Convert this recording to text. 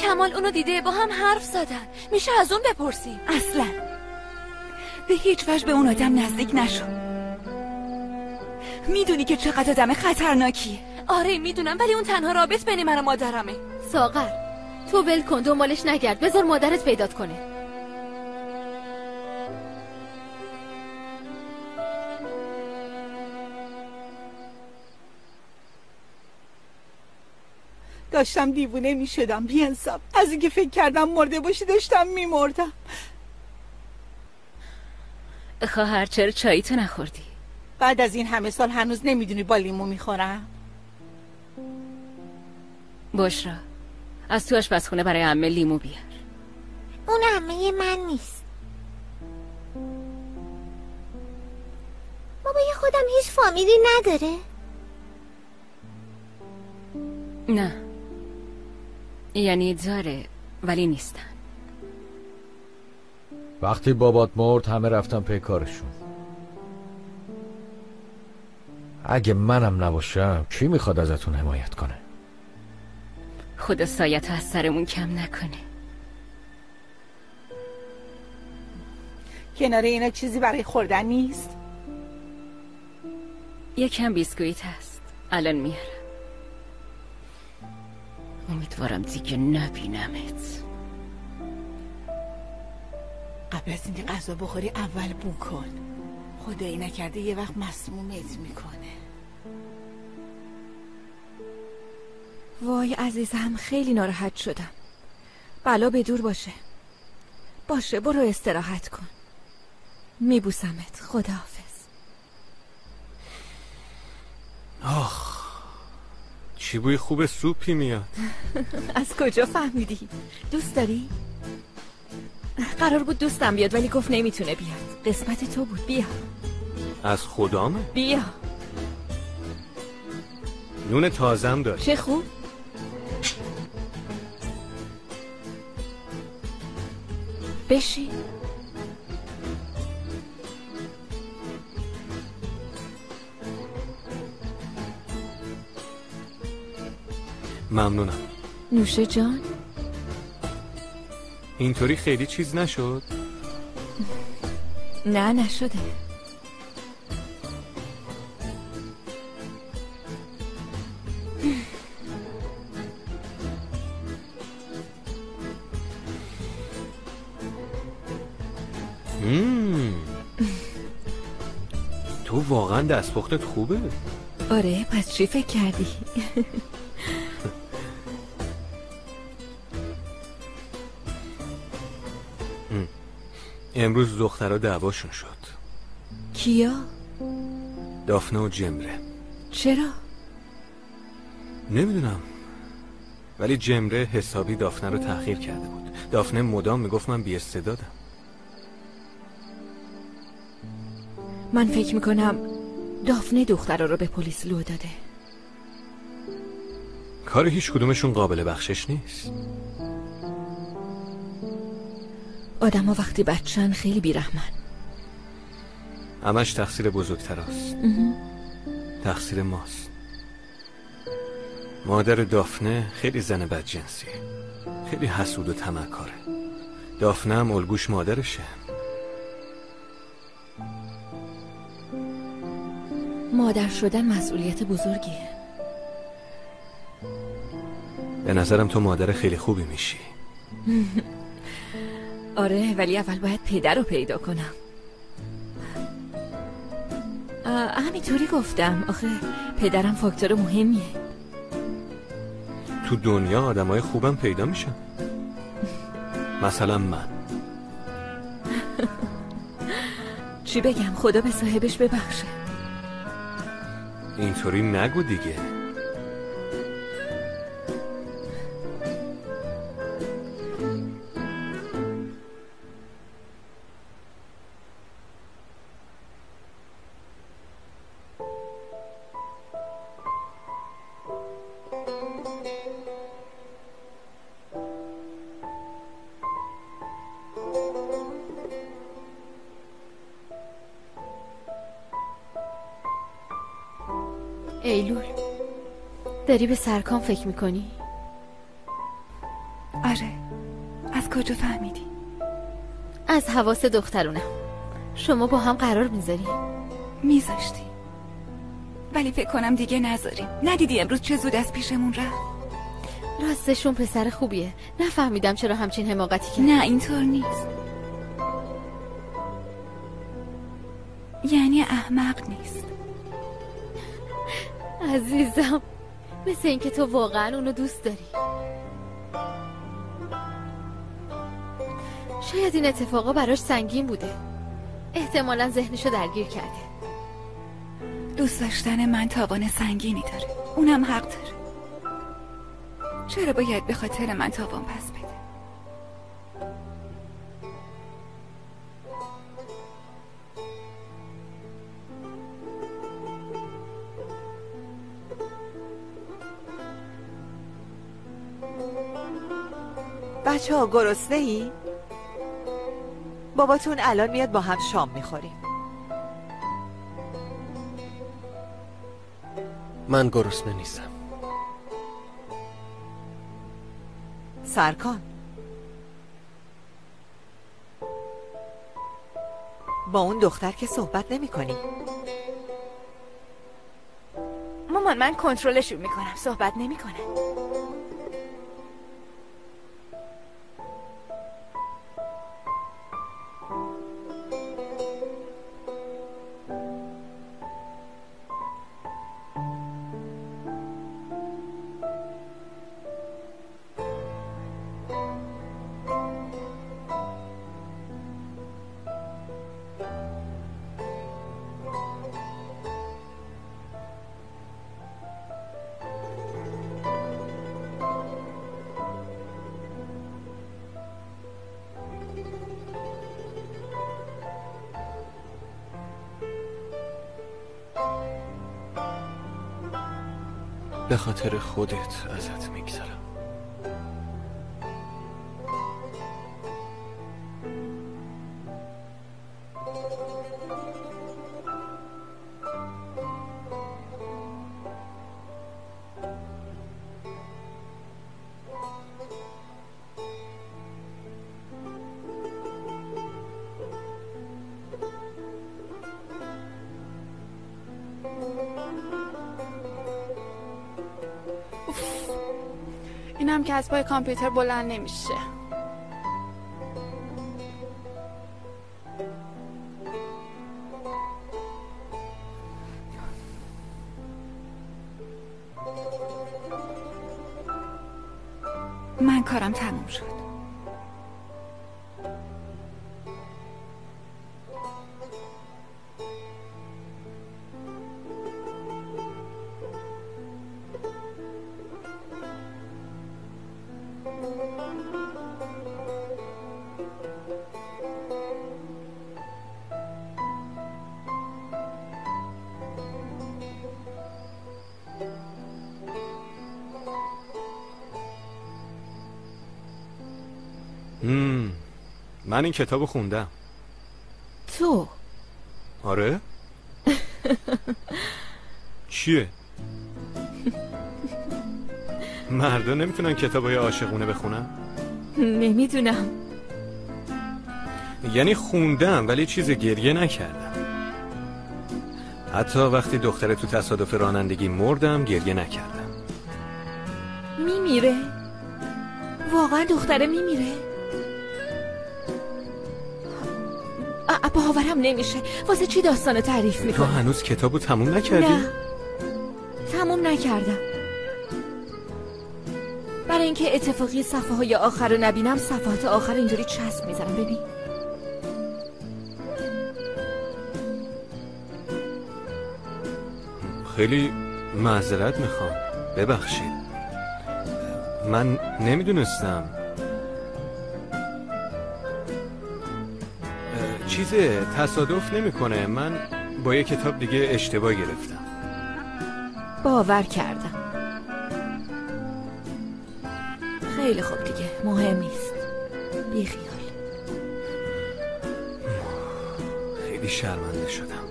کمال اونو دیده، با هم حرف زدن. میشه از اون بپرسیم. اصلا به هیچ وجه به اون آدم نزدیک نشو. میدونی که چقدر آدم خطرناکیه. آره میدونم، ولی اون تنها رابط بین من و مادرمه. ساغر تو ول کن، دنبالش نگرد، بذار مادرت پیدات کنه. داشتم دیوونه می شدم، بی‌انصاف. از اینکه فکر کردم مرده باشی داشتم می مردم. خواهر چرا چاییتو نخوردی؟ بعد از این همه سال هنوز نمیدونی با لیمو میخورم؟ بشرا از تو آشپزخونه برای عمه لیمو بیار. اون عمه من نیست. بابای خودم هیچ فامیلی نداره؟ نه، یعنی داره ولی نیستن. وقتی بابات مرد همه رفتن پی کارشون. اگه منم نباشم کی میخواد ازتون حمایت کنه؟ خدا سایتو از سرمون کم نکنه. کنار اینا چیزی برای خوردن نیست؟ یکم بیسکویت هست، الان میارم. امیدوارم دیگه نبینمت. قبل از اینکه غذا بخوری اول بو کن. خدایی نکرده یه وقت مسمومت میکنه. وای عزیزم، خیلی ناراحت شدم. بلا به دور باشه. باشه برو استراحت کن. میبوسمت. خداحافظ. آخ چی بوی خوب سوپی میاد. از کجا فهمیدی؟ دوست داری؟ قرار بود دوستم بیاد ولی گفت نمیتونه بیاد. قسمت تو بود. بیا. از خدامه؟ بیا. نون تازم داری؟ چه خوب. بشین. ممنونم. نوشه جان. اینطوری خیلی چیز نشد؟ نه نشده. تو واقعا دستپختت خوبه. آره پس چی فکر کردی؟ امروز دخترها دعواشون شد. کیا؟ دافنه و جمره. چرا؟ نمیدونم، ولی جمره حسابی دافنه رو تحقیر کرده بود. دافنه مدام میگفت من بی‌استعدادم. من فکر میکنم دافنه دخترها رو به پلیس لو داده. کار هیچ کدومشون قابل بخشش نیست. آدم ها وقتی بچن خیلی بیرحمن. همش تقصیر بزرگتراست. تقصیر ماست. مادر دافنه خیلی زن بدجنسیه، خیلی حسود و طمعکاره. دافنه هم الگوش مادرشه. مادر شدن مسئولیت بزرگیه. به نظرم تو مادر خیلی خوبی میشی. آره ولی اول باید پدر رو پیدا کنم. همینطوری گفتم، آخه پدرم فاکتور مهمیه. تو دنیا آدمای خوبم پیدا میشن، مثلا من. چی بگم؟ خدا به صاحبش ببخشه. اینطوری نگو دیگه. ایلول، داری به سرکام فکر میکنی؟ آره. از کجا فهمیدی؟ از حواس دخترونم. شما با هم قرار میذاری؟ میذاشتی، ولی فکر کنم دیگه نذاریم. ندیدی امروز چه زود از پیشمون رفت؟ راستشون پسر خوبیه. نفهمیدم چرا همچین حماقتی کرد. نه اینطور نیست، یعنی احمق نیست. عزیزم، مثل اینکه تو واقعا اونو دوست داری. شاید این اتفاقا براش سنگین بوده. احتمالاً ذهنشو درگیر کرده. دوست داشتن من تاوان سنگینی داره، اونم حق داره. چرا باید به خاطر من تاوان پس بده؟ بچه ها گرسنه ای؟ باباتون الان میاد با هم شام میخوریم. من گرسنه نیستم. سرکان، با اون دختر که صحبت نمی کنی؟ مامان من کنترلشون میکنم، صحبت نمیکنه. به خاطر خودت ازت میگذرم. اینم که از پای کامپیوتر بلند نمیشه. من کارم تموم شد. من این کتابو خوندم. تو؟ آره؟ چیه؟ مردا نمیتونن کتابای عاشقونه بخونن؟ نمیدونم. یعنی خوندم ولی چیز گریه نکردم. حتی وقتی دختره تو تصادف رانندگی مردم گریه نکردم. میمیره؟ واقعا دختره میمیره؟ باورم نمیشه. واسه چی داستانو تعریف میکنی؟ تو هنوز کتابو تموم نکردی؟ نه، تموم نکردم. برای اینکه اتفاقی صفحه های آخر رو نبینم صفحات آخر اینجوری چسب میزنم. ببین خیلی معذرت میخوام، ببخشید. من نمیدونستم. چیزه تصادف نمیکنه. من با یه کتاب دیگه اشتباه گرفتم. باور کردم. خیلی خوب دیگه، مهم نیست. بی خیال. خیلی شرمنده شدم.